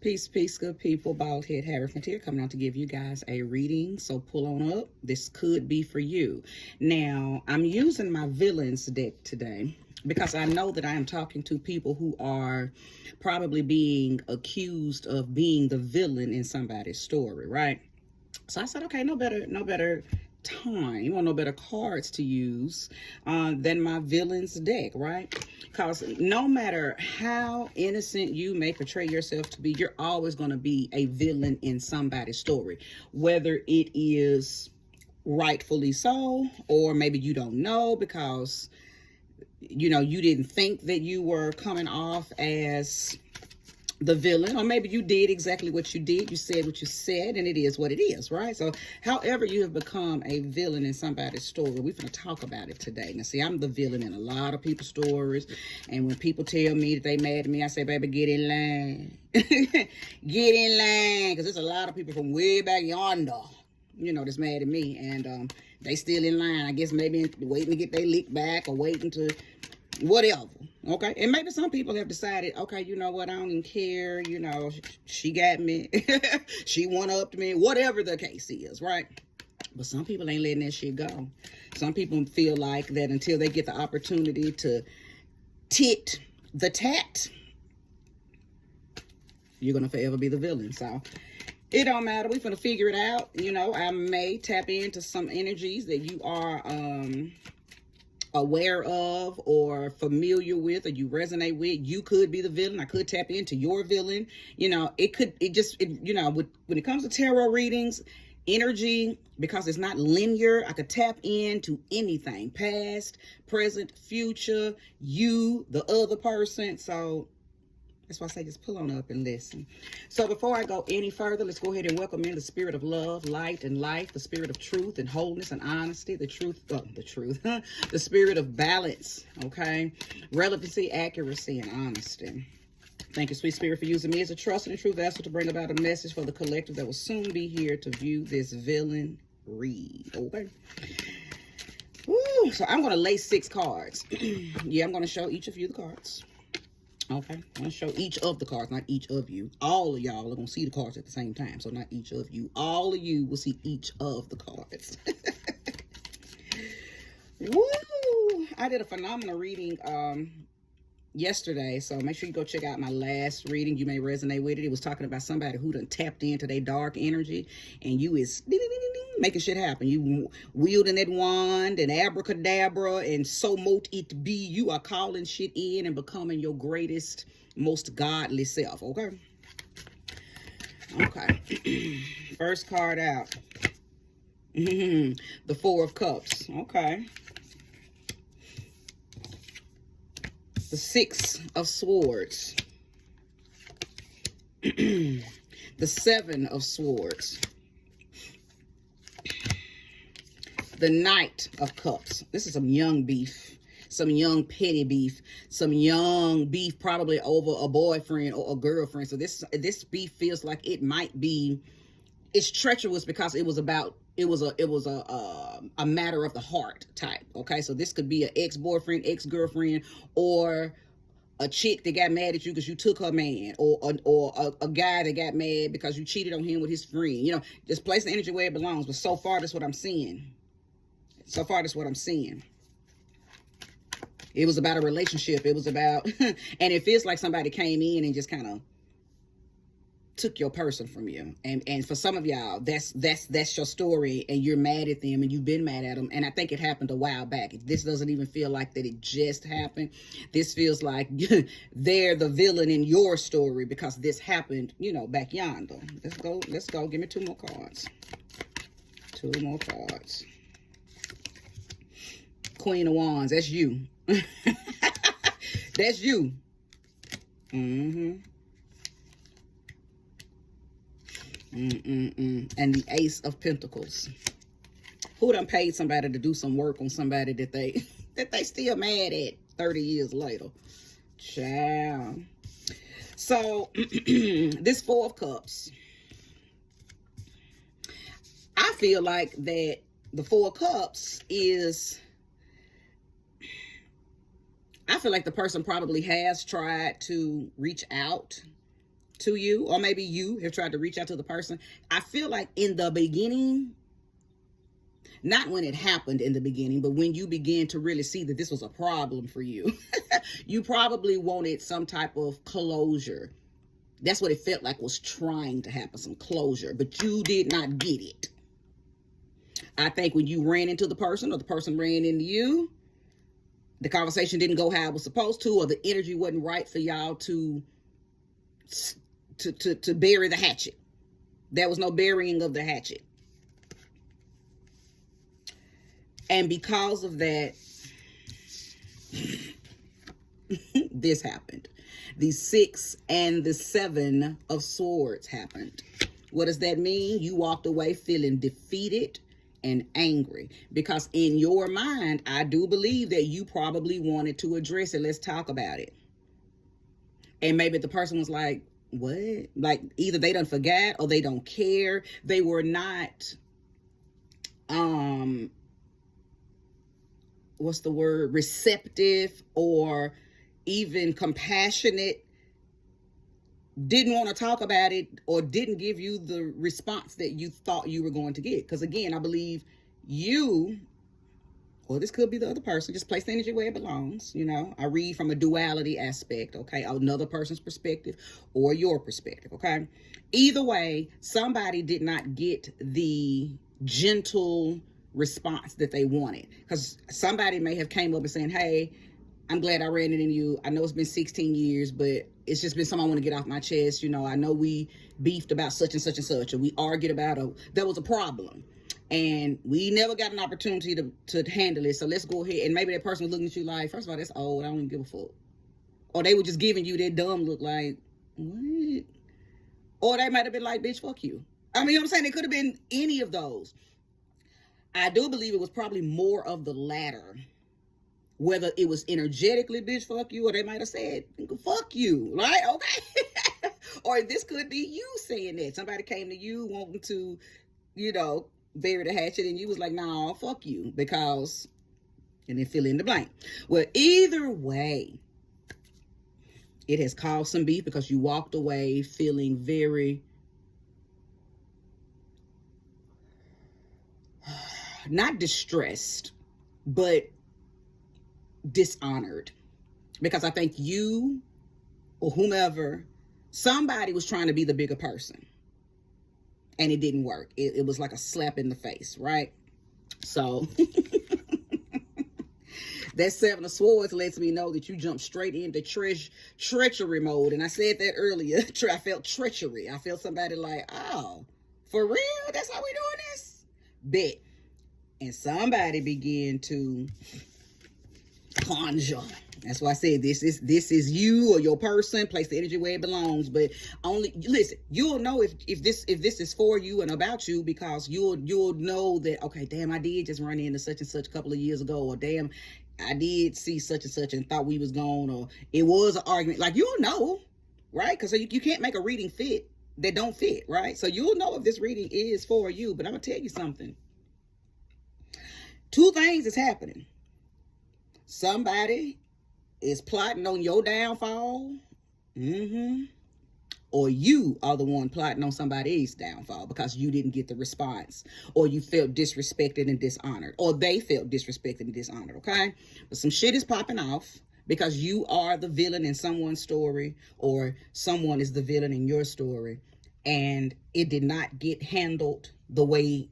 Peace, peace, good people. Bald head Hierophant here, coming out to give you guys a reading. So pull on up. This could be for you. Now, I'm using my villains deck today because I know that I am talking to people who are probably being accused of being the villain in somebody's story, right? So I said, okay, no better time or no better cards to use than my villains deck, right? Because no matter how innocent you may portray yourself to be, you're always going to be a villain in somebody's story, whether it is rightfully so, or maybe you don't know because you didn't think that you were coming off as the villain, or maybe you did exactly what you did. You said what you said, and it is what it is, right? So however you have become a villain in somebody's story, we're going to talk about it today. Now, see, I'm the villain in a lot of people's stories, and when people tell me that they mad at me, I say, baby, get in line. Get in line, because there's a lot of people from way back yonder, that's mad at me, and they still in line. I guess maybe waiting to get their lick back, or waiting to whatever. Okay, and maybe some people have decided, okay, you know what, I don't even care, she got me. She one-upped me, whatever the case is, right? But some people ain't letting that shit go. Some people feel like that until they get the opportunity to tit the tat, you're gonna forever be the villain. So it don't matter. We're gonna figure it out. I may tap into some energies that you are aware of or familiar with, or you resonate with. You could be the villain. I could tap into your villain. When it comes to tarot readings, energy, because it's not linear, I could tap into anything, past, present, future, you, the other person. So that's why I say just pull on up and listen. So before I go any further, let's go ahead and welcome in the spirit of love, light, and life, the spirit of truth and wholeness and honesty, the spirit of balance, okay? Relevancy, accuracy, and honesty. Thank you, sweet spirit, for using me as a trusted and true vessel to bring about a message for the collective that will soon be here to view this villain read, okay? Woo, so I'm going to lay 6 cards. Yeah, I'm going to show each of you the cards. Okay, I'm going to show each of the cards, not each of you. All of y'all are going to see the cards at the same time, so not each of you. All of you will see each of the cards. Woo! I did a phenomenal reading yesterday, so make sure you go check out my last reading. You may resonate with it. It was talking about somebody who done tapped into their dark energy, and you is making shit happen. You wielding that wand and abracadabra, and so mote it be. You are calling shit in and becoming your greatest, most godly self. Okay. First card out. The 4 of Cups. Okay. The 6 of Swords. The 7 of Swords. The Knight of Cups. This is some young beef. Some young petty beef. Some young beef probably over a boyfriend or a girlfriend. So this beef feels like it might be, it's treacherous because it was a matter of the heart type. Okay, so this could be an ex-boyfriend, ex-girlfriend, or a chick that got mad at you because you took her man, or a guy that got mad because you cheated on him with his friend. Just place the energy where it belongs. But so far, that's what I'm seeing. It was about a relationship. It was about, and it feels like somebody came in and just kind of took your person from you. And for some of y'all, that's your story, and you're mad at them, and you've been mad at them. And I think it happened a while back. This doesn't even feel like that it just happened. This feels like they're the villain in your story because this happened, back yonder. Let's go. Give me 2 more cards. 2 more cards. Queen of Wands. That's you. That's you. And the Ace of Pentacles. Who done paid somebody to do some work on somebody that they still mad at 30 years later? Child. So this 4 of Cups, I feel like that the 4 of Cups is, I feel like the person probably has tried to reach out to you, or maybe you have tried to reach out to the person. I feel like in the beginning, not when it happened in the beginning, but when you began to really see that this was a problem for you, you probably wanted some type of closure. That's what it felt like was trying to happen, some closure, but you did not get it. I think when you ran into the person or the person ran into you, the conversation didn't go how it was supposed to, or the energy wasn't right for y'all to bury the hatchet. There was no burying of the hatchet. And because of that, this happened. The 6 and the 7 of swords happened. What does that mean? You walked away feeling defeated and angry, because in your mind, I do believe that you probably wanted to address it. Let's talk about it. And maybe the person was like, what? Like either they done forgot or they don't care. They were not, what's the word? Receptive or even compassionate. Didn't want to talk about it or didn't give you the response that you thought you were going to get. Because again, I believe you, or this could be the other person, just place the energy where it belongs. You know, I read from a duality aspect, okay? Another person's perspective or your perspective, okay? Either way, somebody did not get the gentle response that they wanted. Because somebody may have came up and saying, hey, I'm glad I ran it in you. I know it's been 16 years, but it's just been something I want to get off my chest. You know, I know we beefed about such and such and such, or we argued about there was a problem. And we never got an opportunity to handle it. So let's go ahead. And maybe that person was looking at you like, first of all, that's old. I don't even give a fuck. Or they were just giving you that dumb look like, what? Or they might have been like, bitch, fuck you. I mean, you know what I'm saying? It could have been any of those. I do believe it was probably more of the latter. Whether it was energetically, bitch, fuck you, or they might have said, fuck you, right? Okay. Or this could be you saying that. Somebody came to you wanting to, you know, bury the hatchet, and you was like, nah, fuck you, because, and then fill in the blank. Well, either way, it has caused some beef because you walked away feeling very, not distressed, but dishonored, because I think you or whomever, somebody was trying to be the bigger person and it didn't work. It was like a slap in the face, right? So that 7 of swords lets me know that you jumped straight into treachery mode. And I said that earlier. I felt treachery. I felt somebody like, oh, for real? That's how we doing this? Bet. And somebody began to conjure. That's why I said this is you or your person. Place the energy where it belongs. But only listen, you'll know if this is for you and about you, because you'll know that, okay, damn, I did just run into such and such a couple of years ago, or damn, I did see such and such and thought we was gone, or it was an argument. Like, you'll know, right? Because you can't make a reading fit that don't fit, right? So you'll know if this reading is for you. But I'm gonna tell you something. 2 things is happening. Somebody is plotting on your downfall, or you are the one plotting on somebody else's downfall because you didn't get the response, or you felt disrespected and dishonored, or they felt disrespected and dishonored, okay? But some shit is popping off because you are the villain in someone's story, or someone is the villain in your story, and it did not get handled the way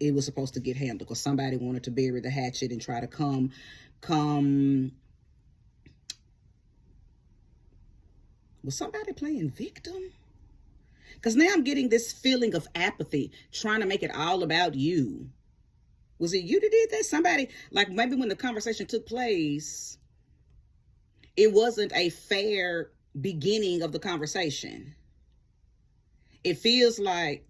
it was supposed to get handled, because somebody wanted to bury the hatchet and try to come was somebody playing victim? Because now I'm getting this feeling of apathy, trying to make it all about you. Was it you that did that? Somebody, like maybe when the conversation took place, it wasn't a fair beginning of the conversation. It feels like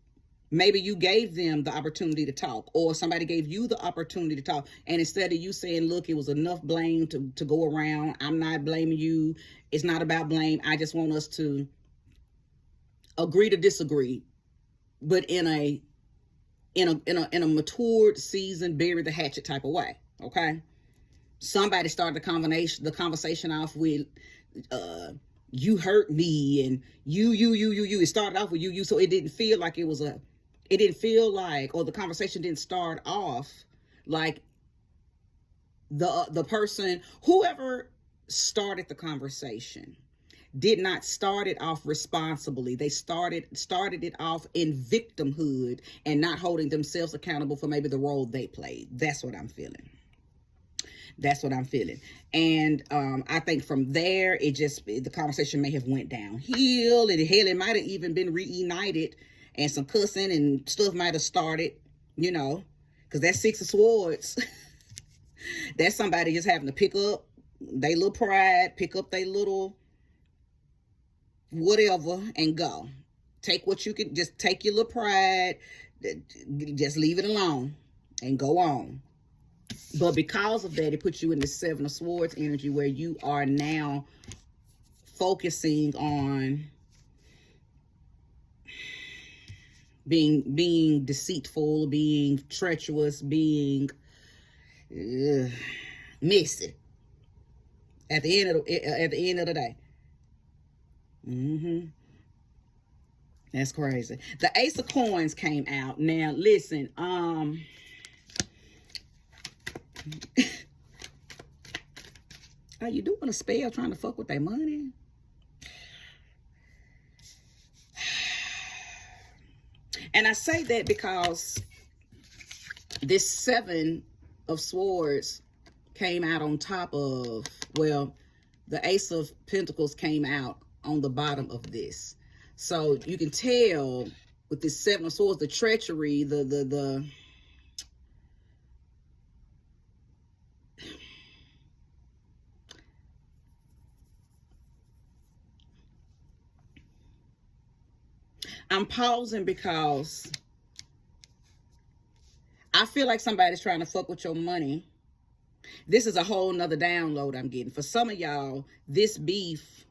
maybe you gave them the opportunity to talk, or somebody gave you the opportunity to talk. And instead of you saying, look, it was enough blame to go around. I'm not blaming you. It's not about blame. I just want us to agree to disagree, but in a matured, seasoned, bury the hatchet type of way. Okay. Somebody started the conversation off with, you hurt me, and you. It started off with you. So it didn't feel like it didn't feel like, or the conversation didn't start off like the person, whoever started the conversation, did not start it off responsibly. They started it off in victimhood and not holding themselves accountable for maybe the role they played. That's what I'm feeling. That's what I'm feeling. And I think from there, the conversation may have went downhill, and hell, it might have even been reunited, and some cussing and stuff might have started, because that Six of Swords, that's somebody just having to pick up their little pride, pick up their little whatever, and go. Take what you can, just take your little pride, just leave it alone and go on. But because of that, it puts you in the Seven of Swords energy, where you are now focusing on being deceitful, being treacherous, being messy at the end of the day. That's crazy. The Ace of Coins came out. Now listen, are you doing a spell trying to fuck with their money? And I say that because this Seven of Swords came out on top of, well, the Ace of Pentacles came out on the bottom of this. So you can tell with this Seven of Swords, the treachery, I'm pausing because I feel like somebody's trying to fuck with your money. This is a whole nother download I'm getting. For some of y'all, this beef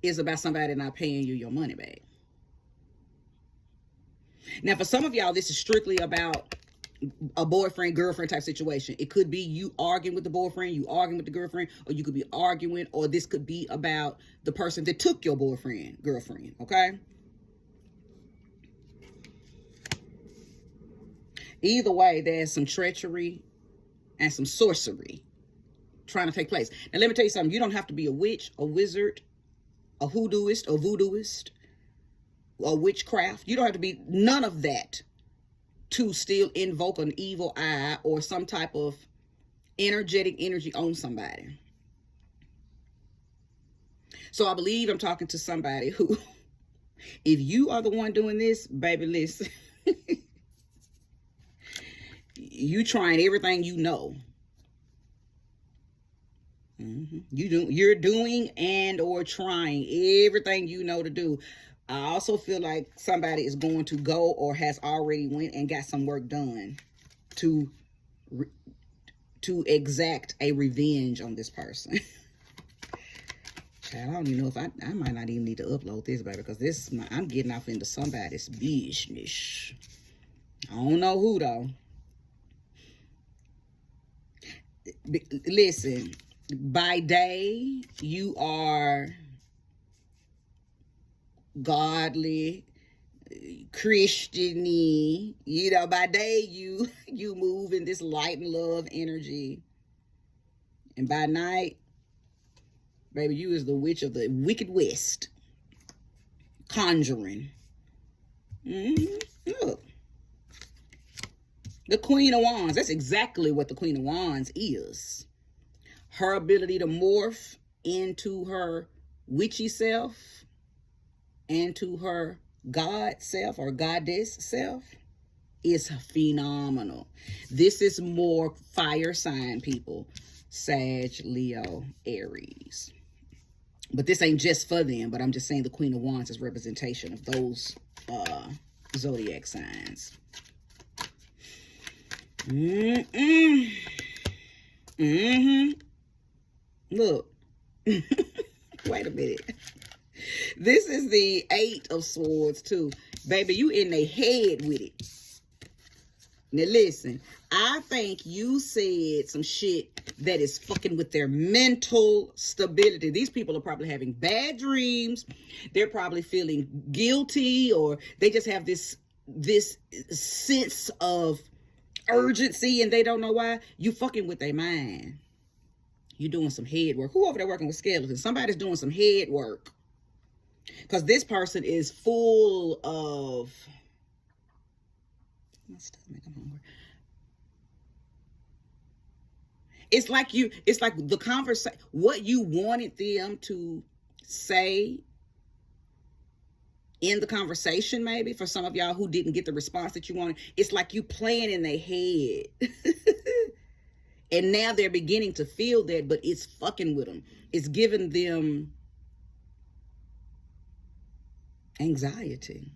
is about somebody not paying you your money back. Now, for some of y'all, this is strictly about a boyfriend, girlfriend type situation. It could be you arguing with the boyfriend, you arguing with the girlfriend, or you could be arguing, or this could be about the person that took your boyfriend, girlfriend, okay? Either way, there's some treachery and some sorcery trying to take place. Now, let me tell you something. You don't have to be a witch, a wizard, a hoodooist, a voodooist, a witchcraft. You don't have to be none of that to still invoke an evil eye or some type of energetic energy on somebody. So I believe I'm talking to somebody who, if you are the one doing this, baby, listen. You trying everything you know. You're doing and or trying everything you know to do. I also feel like somebody is going to go or has already went and got some work done to exact a revenge on this person. Child, I don't even know if I might not even need to upload this, baby, because I'm getting off into somebody's business. I don't know who though. Listen, by day you are godly, Christian-y, by day you move in this light and love energy, and by night, baby, you is the witch of the wicked west, conjuring. Look, the Queen of Wands. That's exactly what the Queen of Wands is. Her ability to morph into her witchy self, into her God self or goddess self, is phenomenal. This is more fire sign people. Sag, Leo, Aries. But this ain't just for them, but I'm just saying the Queen of Wands is representation of those zodiac signs. Look. Wait a minute. This is the Eight of Swords too. Baby, you in the head with it. Now listen, I think you said some shit that is fucking with their mental stability. These people are probably having bad dreams. They're probably feeling guilty, or they just have this sense of urgency and they don't know why. You fucking with their mind. You doing some head work. Who over there working with skeletons? Somebody's doing some head work. Because this person is full of... My stomach, I'm hungry. It's like the conversation, what you wanted them to say in the conversation, maybe for some of y'all who didn't get the response that you wanted. It's like you playing in their head. And now they're beginning to feel that, but it's fucking with them. It's giving them anxiety.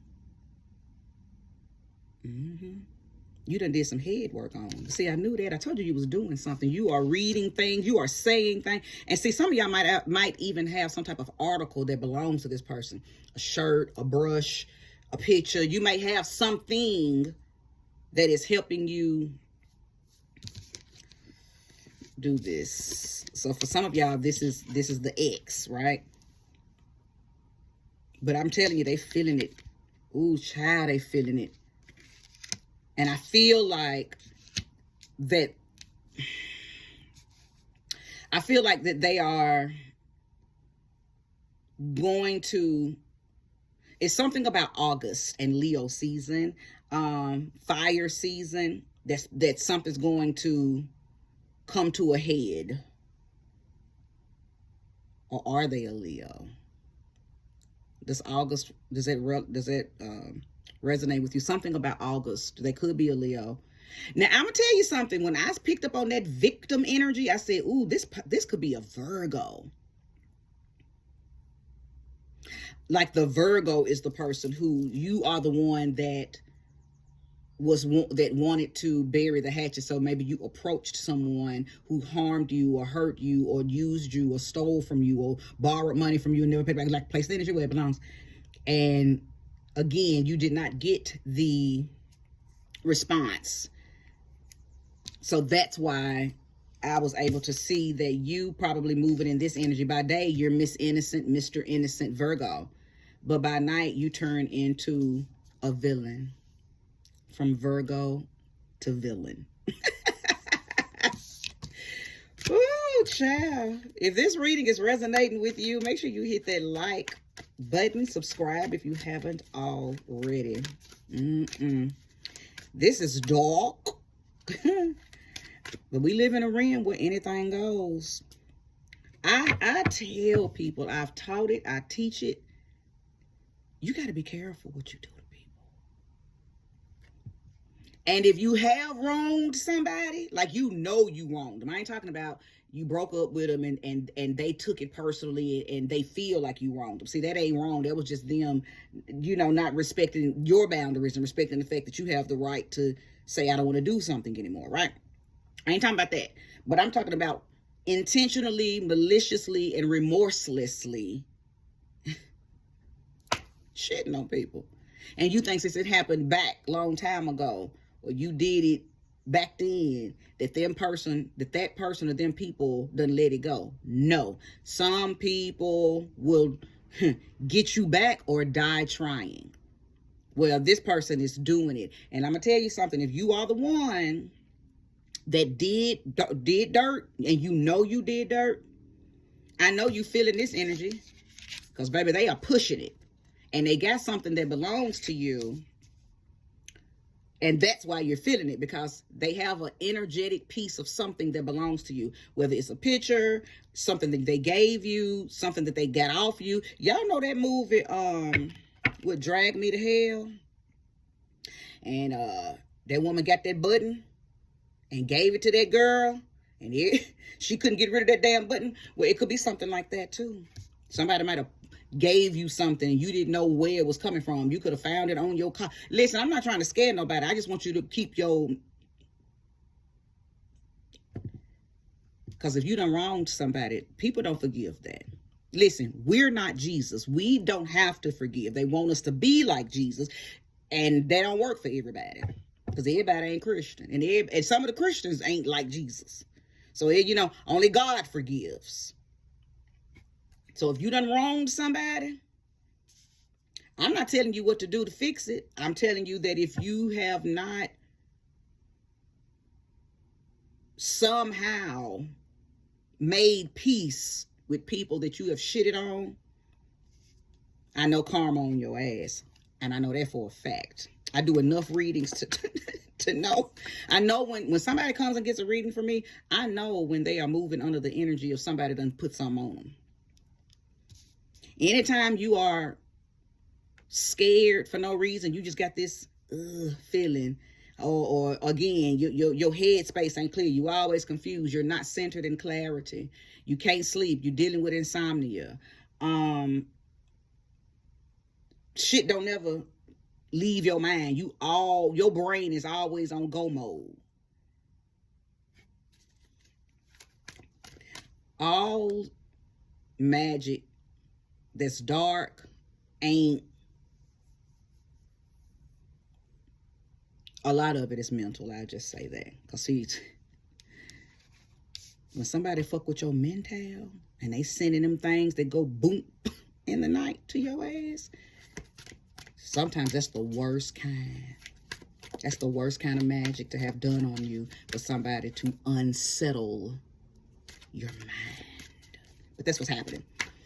You done did some head work on. See, I knew that. I told you was doing something. You are reading things. You are saying things. And see, some of y'all might even have some type of article that belongs to this person. A shirt, a brush, a picture. You may have something that is helping you do this. So for some of y'all, this is the X, right? But I'm telling you, they feeling it. Ooh, child, they feeling it. And I feel like that they are going to, it's something about August and Leo season, fire season, that something's going to come to a head. Or are they a Leo? Does August, does it resonate with you? Something about August. They could be a Leo. Now, I'm going to tell you something. When I picked up on that victim energy, I said, ooh, this could be a Virgo. Like the Virgo is the person who you are the one that wanted to bury the hatchet. So maybe you approached someone who harmed you or hurt you or used you or stole from you or borrowed money from you and never paid back. Like, place the energy where it belongs. And again, you did not get the response. So that's why I was able to see that you probably moving in this energy. By day, you're Miss Innocent, Mr. Innocent Virgo. But by night, you turn into a villain. From Virgo to villain. Ooh, child. If this reading is resonating with you, make sure you hit that like button. Subscribe if you haven't already. This is dark. But we live in a realm where anything goes. I tell people, I've taught it, I teach it. You got to be careful what you do. And if you have wronged somebody, like you wronged them. I ain't talking about you broke up with them and they took it personally and they feel like you wronged them. See, that ain't wrong. That was just them, not respecting your boundaries and respecting the fact that you have the right to say, I don't want to do something anymore, right? I ain't talking about that. But I'm talking about intentionally, maliciously, and remorselessly shitting on people. And you think since it happened back long time ago, or you did it back then, that person or them people done let it go. No. Some people will get you back or die trying. Well, this person is doing it. And I'm going to tell you something. If you are the one that did dirt, and you did dirt, I know you feeling this energy. Because, baby, they are pushing it. And they got something that belongs to you. And that's why you're feeling it, because they have an energetic piece of something that belongs to you. Whether it's a picture, something that they gave you, something that they got off you. Y'all know that movie, what Drag Me to Hell? And that woman got that button and gave it to that girl. And she couldn't get rid of that damn button. Well, it could be something like that too. Somebody might have gave you something you didn't know where it was coming from. You could have found it on your car. Listen, I'm not trying to scare nobody. I just want you to keep your... Because if you done wronged somebody, people don't forgive that. Listen, we're not Jesus. We don't have to forgive. They want us to be like Jesus, and they don't work for everybody. Because everybody ain't Christian. And some of the Christians ain't like Jesus. So, you know, only God forgives. So if you done wronged somebody, I'm not telling you what to do to fix it. I'm telling you that if you have not somehow made peace with people that you have shitted on, I know karma on your ass. And I know that for a fact. I do enough readings to know. I know when somebody comes and gets a reading from me, I know when they are moving under the energy of somebody done put something on them. Anytime you are scared for no reason, you just got this feeling, or again, your head space ain't clear. You always confused. You're not centered in clarity. You can't sleep. You're dealing with insomnia. Shit don't ever leave your mind. Your brain is always on go mode. All magic that's dark ain't, a lot of it is mental. I'll just say that. Because see, when somebody fuck with your mental and they sending them things that go boom in the night to your ass, sometimes that's the worst kind. That's the worst kind of magic to have done on you, for somebody to unsettle your mind. But that's what's happening.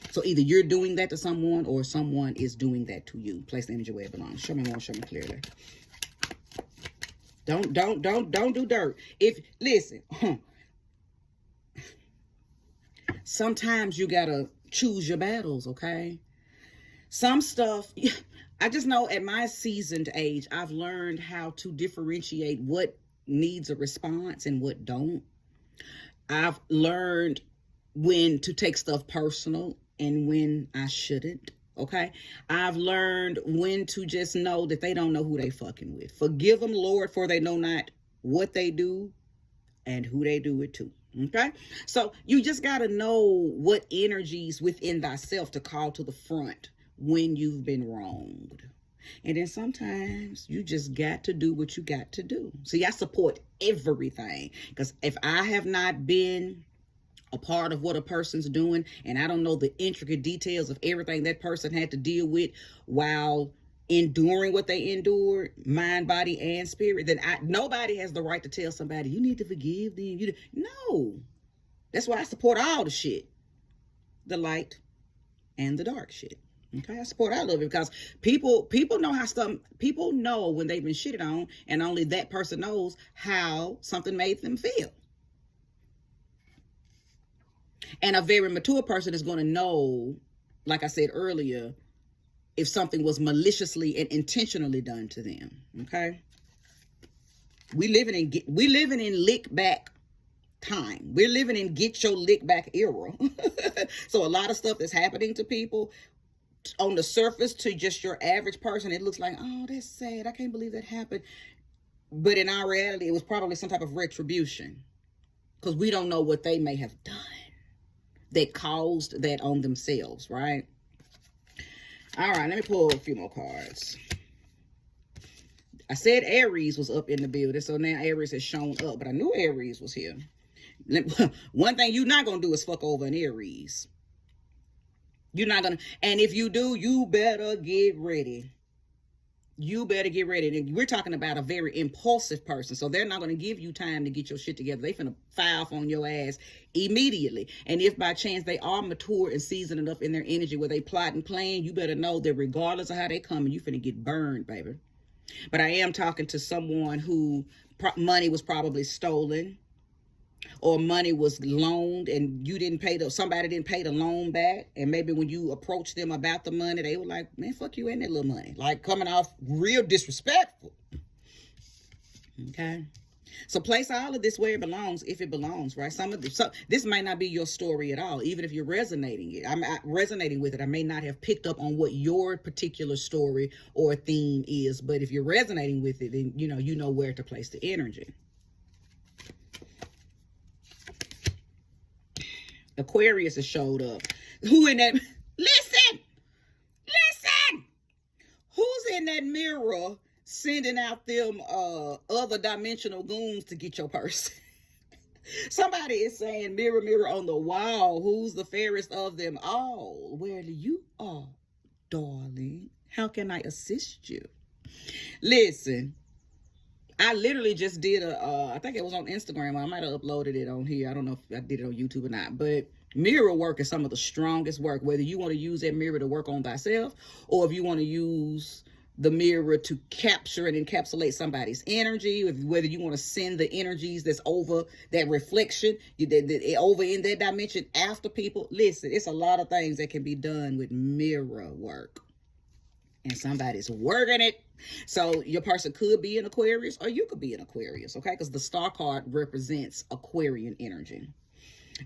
So either you're doing that to someone or someone is doing that to you. Place the energy where it belongs. Show me more, show me clearly. Don't do dirt. Listen, sometimes you gotta choose your battles, okay? Some stuff, I just know at my seasoned age, I've learned how to differentiate what needs a response and what don't. I've learned when to take stuff personal and when I shouldn't. Okay, I've learned when to just know that they don't know who they fucking with. Forgive them, Lord, for they know not what they do and who they do it to. Okay, so you just got to know what energies within thyself to call to the front when you've been wronged. And then sometimes you just got to do what you got to do. See, I support everything, because if I have not been a part of what a person's doing, and I don't know the intricate details of everything that person had to deal with while enduring what they endured, mind, body, and spirit, then nobody has the right to tell somebody, you need to forgive them. No. That's why I support all the shit. The light and the dark shit. Okay, I support all of it, because people know how people know when they've been shitted on, and only that person knows how something made them feel. And a very mature person is going to know, like I said earlier, if something was maliciously and intentionally done to them. Okay, we living in lick back time. We're living in get your lick back era. So a lot of stuff that's happening to people on the surface, to just your average person, it looks like, oh, that's sad, I can't believe that happened. But in our reality, it was probably some type of retribution, because we don't know what they may have done that caused that on themselves, right? All right, let me pull a few more cards. I said Aries was up in the building, so now Aries has shown up, but I knew Aries was here. One thing you're not going to do is fuck over an Aries. You're not going to, and if you do, you better get ready. You better get ready. And we're talking about a very impulsive person. So they're not going to give you time to get your shit together. They finna file on your ass immediately. And if by chance they are mature and seasoned enough in their energy where they plot and plan, you better know that regardless of how they come, you finna get burned, baby. But I am talking to someone who money was probably stolen, or money was loaned and you didn't pay somebody didn't pay the loan back. And maybe when you approached them about the money, they were like, man, fuck you and that little money. Like coming off real disrespectful. Okay. So place all of this where it belongs, if it belongs, right? This might not be your story at all, even if you're resonating with it. I may not have picked up on what your particular story or theme is, but if you're resonating with it, then you know where to place the energy. Aquarius has showed up. Who in that? Listen! Who's in that mirror sending out them other dimensional goons to get your purse. Somebody is saying, mirror, mirror on the wall, who's the fairest of them all? Well, you are, darling. How can I assist you? Listen, I literally just did I think it was on Instagram. I might have uploaded it on here. I don't know if I did it on YouTube or not. But mirror work is some of the strongest work. Whether you want to use that mirror to work on thyself, or if you want to use the mirror to capture and encapsulate somebody's energy, whether you want to send the energies that's over that reflection, over in that dimension after people. Listen, it's a lot of things that can be done with mirror work. And somebody's working it. So your person could be an Aquarius, or you could be an Aquarius, okay? Because the star card represents Aquarian energy.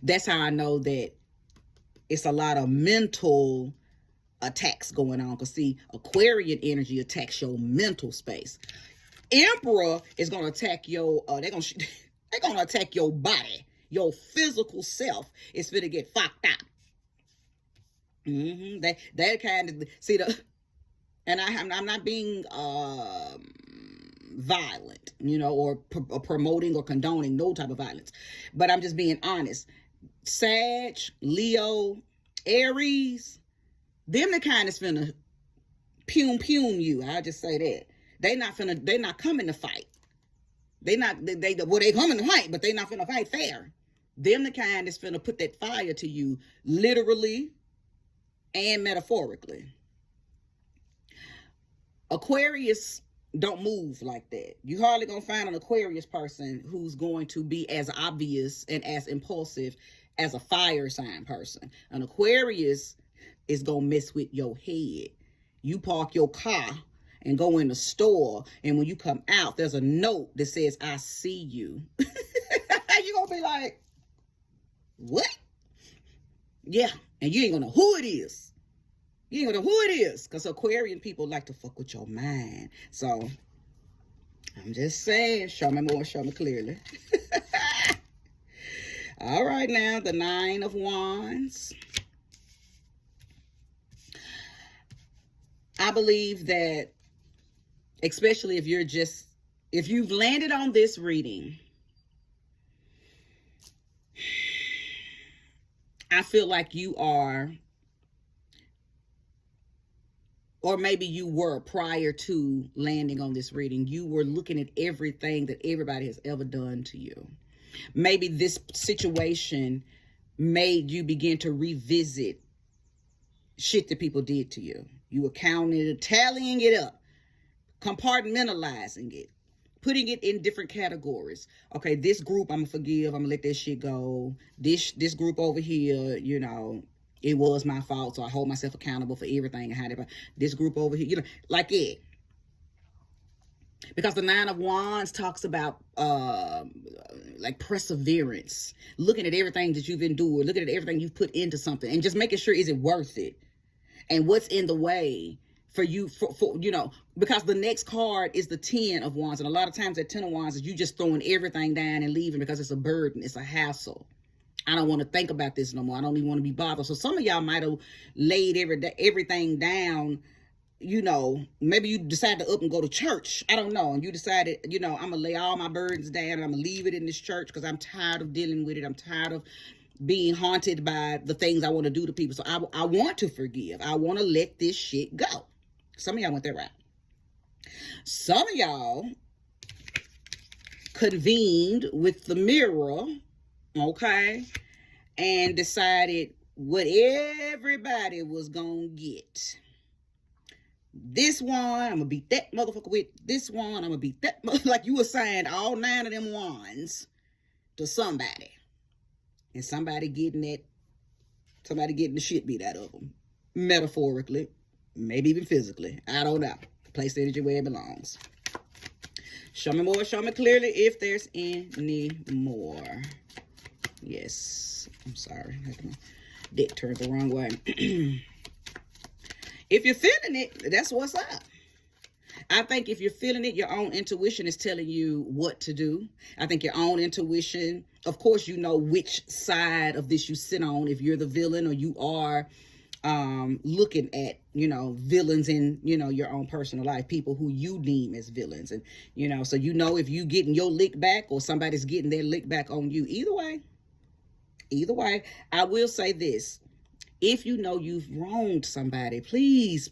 That's how I know that it's a lot of mental attacks going on. Because see, Aquarian energy attacks your mental space. Emperor is going to attack your, they're going to attack your body. Your physical self is going to get fucked up. That kind of, see the... And I'm not being violent, you know, or promoting or condoning no type of violence. But I'm just being honest. Sag, Leo, Aries, them the kind that's finna pum you. I'll just say that. They're not coming to fight. They coming to fight, but they not finna fight fair. Them the kind that's finna put that fire to you, literally and metaphorically. Aquarius don't move like that. You hardly gonna find an Aquarius person who's going to be as obvious and as impulsive as a fire sign person. An Aquarius is gonna mess with your head. You park your car and go in the store, and when you come out, there's a note that says, I see you. You're gonna be like, what? Yeah, and you ain't gonna know who it is. You ain't gonna know who it is, because Aquarian people like to fuck with your mind. So, I'm just saying, show me more, show me clearly. All right, now, the 9 of Wands. I believe that, especially if you've landed on this reading, I feel like you are, or maybe you were prior to landing on this reading, you were looking at everything that everybody has ever done to you. Maybe this situation made you begin to revisit shit that people did to you. You were counting it, tallying it up, compartmentalizing it, putting it in different categories. Okay, this group I'm gonna forgive, I'm gonna let that shit go. This group over here, you know, it was my fault, so I hold myself accountable for everything. This group over here, you know, like it. Because the 9 of Wands talks about like perseverance, looking at everything that you've endured, looking at everything you've put into something, and just making sure, is it worth it? And what's in the way for you, for you know, because the next card is the 10 of Wands. And a lot of times that 10 of Wands is you just throwing everything down and leaving because it's a burden, it's a hassle. I don't want to think about this no more. I don't even want to be bothered. So some of y'all might have laid everything down. You know, maybe you decided to up and go to church. I don't know. And you decided, you know, I'm going to lay all my burdens down and I'm going to leave it in this church because I'm tired of dealing with it. I'm tired of being haunted by the things I want to do to people. So I want to forgive. I want to let this shit go. Some of y'all went that route. Some of y'all convened with the mirror, okay, and decided what everybody was gonna get. This one, I'm gonna beat that motherfucker with. This one, I'm gonna beat that. Like you assigned all 9 of them wands to somebody, and somebody getting the shit beat out of them, metaphorically, maybe even physically. I don't know. Place the energy where it belongs. Show me more, show me clearly if there's any more. Yes, I'm sorry. My deck turned the wrong way. If you're feeling it, that's what's up. I think if you're feeling it, your own intuition is telling you what to do. I think your own intuition, of course, you know which side of this you sit on. If you're the villain or you are looking at, you know, villains in, you know, your own personal life, people who you deem as villains. And, you know, so you know if you getting your lick back or somebody's getting their lick back on you. Either way, I will say this. If you know you've wronged somebody, please,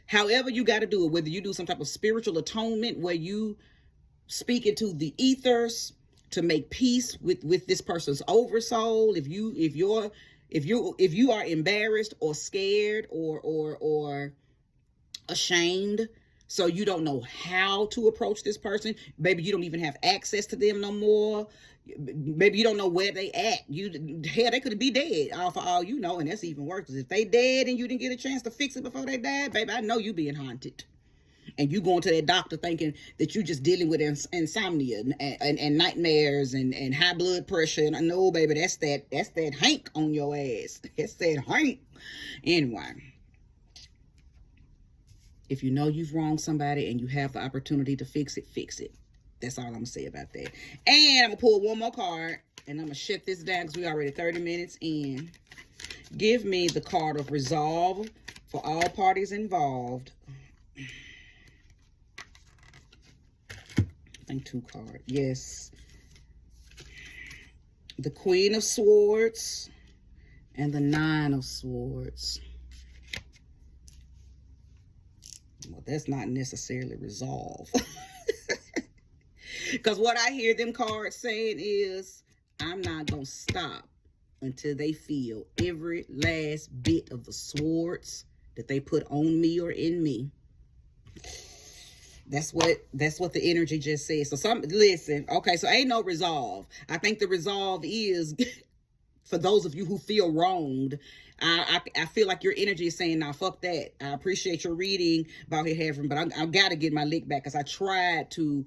however you got to do it, whether you do some type of spiritual atonement where you speak into the ethers to make peace with this person's oversoul, if you are embarrassed or scared or ashamed, so you don't know how to approach this person, maybe you don't even have access to them no more, maybe you don't know where they at, hell, they could be dead, all for all you know, and that's even worse, because if they dead and you didn't get a chance to fix it before they died, baby, I know you being haunted. And you going to that doctor thinking that you just dealing with insomnia and nightmares and high blood pressure. And I know, baby, that's that Hank on your ass. That's that Hank. Anyway, if you know you've wronged somebody and you have the opportunity to fix it, fix it. That's all I'm going to say about that. And I'm going to pull one more card, and I'm going to shut this down because we're already 30 minutes in. Give me the card of resolve for all parties involved. I think 2 cards. Yes. The Queen of Swords and the 9 of Swords. Well, that's not necessarily resolve. Because what I hear them cards saying is, I'm not going to stop until they feel every last bit of the swords that they put on me or in me. That's what the energy just says. So listen, okay, so ain't no resolve. I think the resolve is for those of you who feel wronged. I feel like your energy is saying, nah, fuck that. I appreciate your reading about here having, but I gotta get my lick back, because I tried to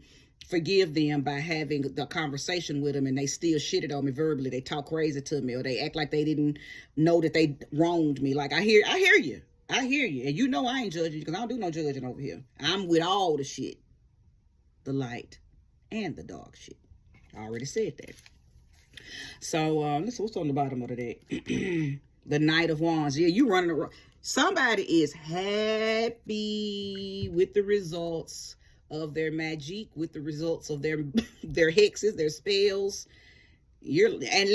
forgive them by having the conversation with them, and they still shitted on me verbally. They talk crazy to me, or they act like they didn't know that they wronged me. Like, I hear you. I hear you. And you know I ain't judging you, because I don't do no judging over here. I'm with all the shit. The light and the dark shit. I already said that. So, listen, what's on the bottom of the deck? The Knight of Wands. Yeah, you running around. Somebody is happy with the results of their magic, with the results of their hexes, their spells. You're like, and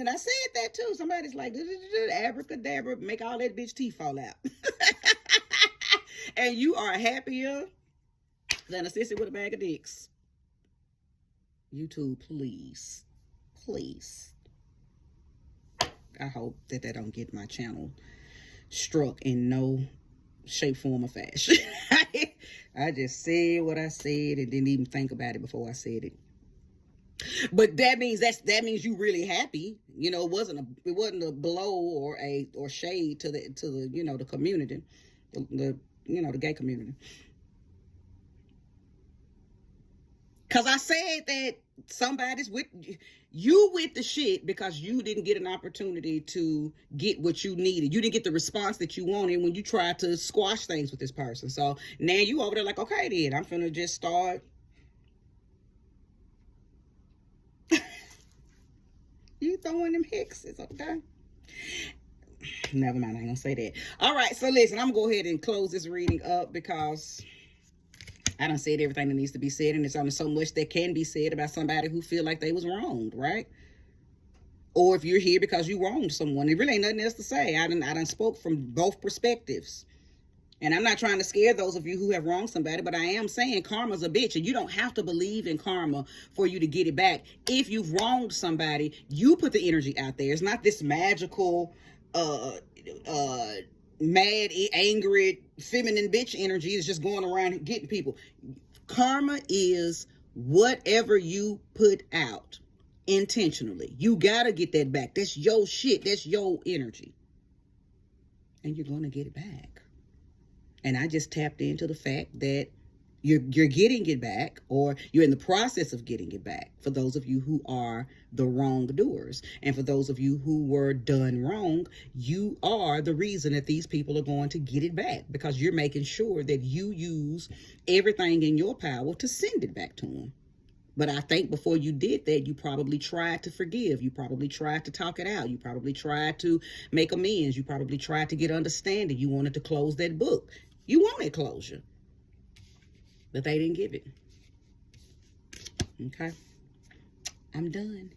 I said that too. Somebody's like, abracadabra, make all that bitch teeth fall out. And you are happier than a sissy with a bag of dicks. YouTube, please. I hope that don't get my channel struck in no shape, form, or fashion. I just said what I said and didn't even think about it before I said it. But that means you really happy. You know, it wasn't a blow or shade to the you know, the community, the you know, the gay community. Cause I said that somebody's with the shit because you didn't get an opportunity to get what you needed. You didn't get the response that you wanted when you tried to squash things with this person. So now you over there like, okay, then I'm finna just start. You throwing them hexes, okay? Never mind, I ain't gonna say that. All right, so listen, I'm gonna go ahead and close this reading up because I done said everything that needs to be said, and there's only so much that can be said about somebody who feel like they was wronged, right? Or if you're here because you wronged someone, there really ain't nothing else to say. I done spoke from both perspectives. And I'm not trying to scare those of you who have wronged somebody, but I am saying karma's a bitch, and you don't have to believe in karma for you to get it back. If you've wronged somebody, you put the energy out there. It's not this magical, mad, angry, feminine bitch energy is just going around getting people. Karma is whatever you put out intentionally. You gotta get that back. That's your shit. That's your energy. And you're gonna get it back. And I just tapped into the fact that you're getting it back, or you're in the process of getting it back, for those of you who are the wrongdoers. And for those of you who were done wrong, you are the reason that these people are going to get it back, because you're making sure that you use everything in your power to send it back to them. But I think before you did that, you probably tried to forgive. You probably tried to talk it out. You probably tried to make amends. You probably tried to get understanding. You wanted to close that book. You wanted closure, but they didn't give it. Okay, I'm done.